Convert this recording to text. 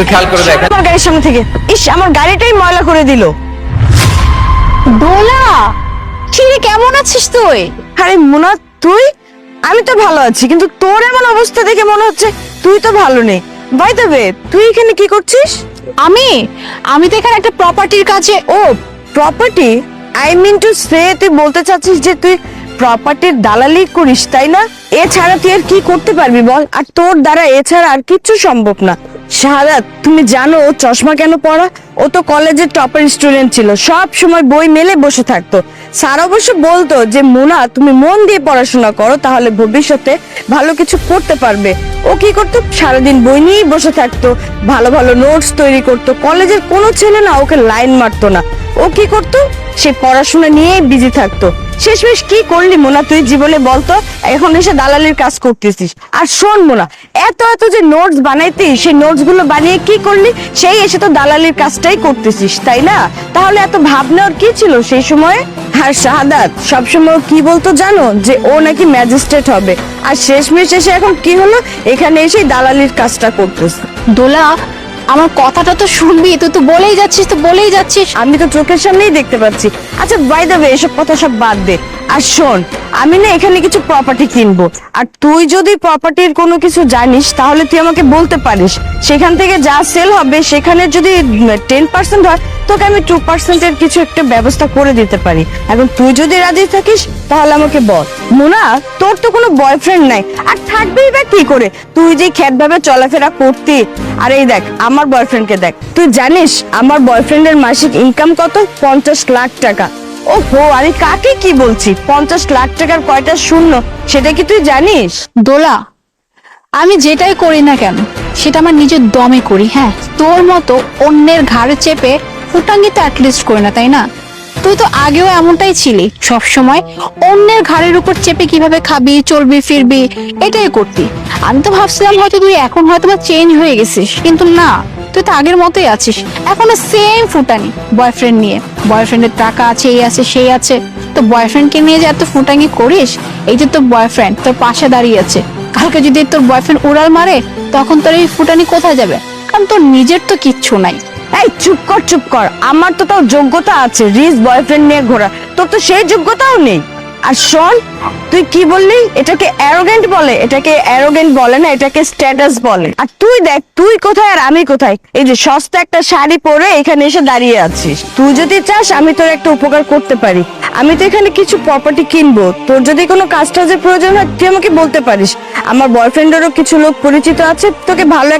একটু খেয়াল করে দেখেন। আমার গাড়ির সামনে থেকে ইস, আমার গাড়িটাই ময়লা করে দিল। দোলা, কি রে, কেমন আছিস তুই? আরে মোনা, তুই? আমি তো ভালো আছি, কিন্তু তোর এমন অবস্থা দেখে মনে হচ্ছে তুই তো ভালো নেই। বাই দ্য ওয়ে, তুই এখানে কি করছিস? আমি তো এখানে একটা প্রপার্টির কাছে। ও, property? I mean to say, তুই বলতে চাচ্ছিস যে তুই প্রপার্টির দালালি করিস, তাই না? এছাড়া তুই আর কি করতে পারবি বল? আর তোর দ্বারা এছাড়া আর কিচ্ছু সম্ভব না। শাহাদাত, তুমি জানো ও চশমা কেন পরা? ও তো কলেজের টপার স্টুডেন্ট ছিল, সব সময় বই মেলে বসে থাকতো। স্যার অবশ্য বলতো যে মোনা, তুমি মন দিয়ে পড়াশোনা করো, তাহলে ভবিষ্যতে ভালো কিছু করতে পারবে। ও কি করতো? সারাদিন বই নিয়েই বসে থাকতো, ভালো ভালো নোটস তৈরি করতো। কলেজের কোনো ছেলে না ওকে লাইন মারতো না। ও কি করতো? সে পড়াশোনা নিয়েই বিজি থাকতো। শেষমেশ কি করলি মোনা তুই জীবনে বলতো? এখন এসে দালালির কাজ করতেছিস। আর শোন মোনা, এত এত যে নোটস বানাইতিস, সেই নোটস গুলো বানিয়ে কি করলি? সেই এসে তো দালালির কাজটাই করতেছিস, তাই না? তাহলে এত ভাবনার কি ছিল সেই সময়ে? আর শাহাদাত সবসময় কি বলতো জানো? যে ও নাকি ম্যাজিস্ট্রেট হবে। আর শেষমেশ এসে এখন কি হলো? এখানে এসে দালালির কাজটা করতেছে। দোলা, আমার কথাটা তো শুনবি, তুই তো বলেই যাচ্ছিস। আমি তো চোখের সামনেই দেখতে পাচ্ছি। আচ্ছা বাই দ্য ওয়ে, এসব কথা সব বাদ দে। আর শোন, আমি না এখানে কিছু প্রপার্টি কিনবো, আর তুই যদি প্রপার্টির কোনো কিছু জানিস তাহলে তুই আমাকে বলতে পারিস। সেখান থেকে যা সেল হবে সেখানে যদি 10% হয়, তোকে আমি 2% কিছু একটা ব্যবস্থা করে দিতে পারি। এখন তুই যদি রাজি থাকিস তাহলে আমাকে বল। মোনা, তোর তো কোনো বয়ফ্রেন্ড নাই, আর থাকবেই বা কি করে? তুই যে খ্যাত ভাবে চলাফেরা করতি। আর এই দেখ আমার বয়ফ্রেন্ডকে দেখ, তুই জানিস আমার বয়ফ্রেন্ডের মাসিক ইনকাম কত? 50 লাখ টাকা। ওহো, আমি কাকে কি বলছি? 50 লাখ টাকার কয়টা শূন্য সেটা কি তুই জানিস? দোলা, আমি যেটাই করি না কেন সেটা আমার নিজের দমে করি। হ্যাঁ, তোর মতো অন্যের ঘাড়ে চেপে ফুটাঙ্গি তো অ্যাটলিস্ট করি না, তাই না? তুই তো আগেও এমনটাই ছিলি, সব সময় অন্যের ঘাড়ের উপর চেপে কিভাবে খাবি, চলবি, ফিরবি, এটাই করতি। আমি তো ভাবছিলাম হয়তো তুই এখন হয়তো চেঞ্জ হয়ে গেছিস, কিন্তু না, তুই তো আগের মতোই আছিস, এখনো সেম ফুটানি। বয়ফ্রেন্ড নিয়ে, বয়ফ্রেন্ডের টাকা আছে, এই আছে সেই আছে, তো বয়ফ্রেন্ডকে নিয়ে যে এত ফুটাঙ্গি করিস। এই যে তোর বয়ফ্রেন্ড তোর পাশে দাঁড়িয়ে আছে, কালকে যদি তোর বয়ফ্রেন্ড উড়াল মারে, তখন তোর এই ফুটানি কোথায় যাবে? কারণ তোর নিজের তো কিচ্ছু নাই। এই চুপ কর, চুপ কর। আমার তো তাও যোগ্যতা আছে রিচ বয়ফ্রেন্ড নিয়ে ঘোরা, তোর তো সেই যোগ্যতাও নেই। আর শোন, তুই কি বললি? এটাকে অ্যারোগেন্ট বলে? এটাকে অ্যারোগেন্ট বলে না, এটাকে স্ট্যাটাস বলে। আর তুই দেখ তুই কোথায় আর আমি কোথায়। এই যে সস্তা একটা শাড়ি পরে এখানে এসে দাঁড়িয়ে আছিস। তুই যদি চাস আমি তোর একটা উপকার করতে পারি। আমি তো এখানে কিছু প্রপার্টি কিনবো, তোর যদি কোনো কাজ টাজের প্রয়োজন হয় তুই আমাকে বলতে পারিস। আমার বয়ফ্রেন্ডেরও কিছু লোক পরিচিত আছে, তোকে ভালো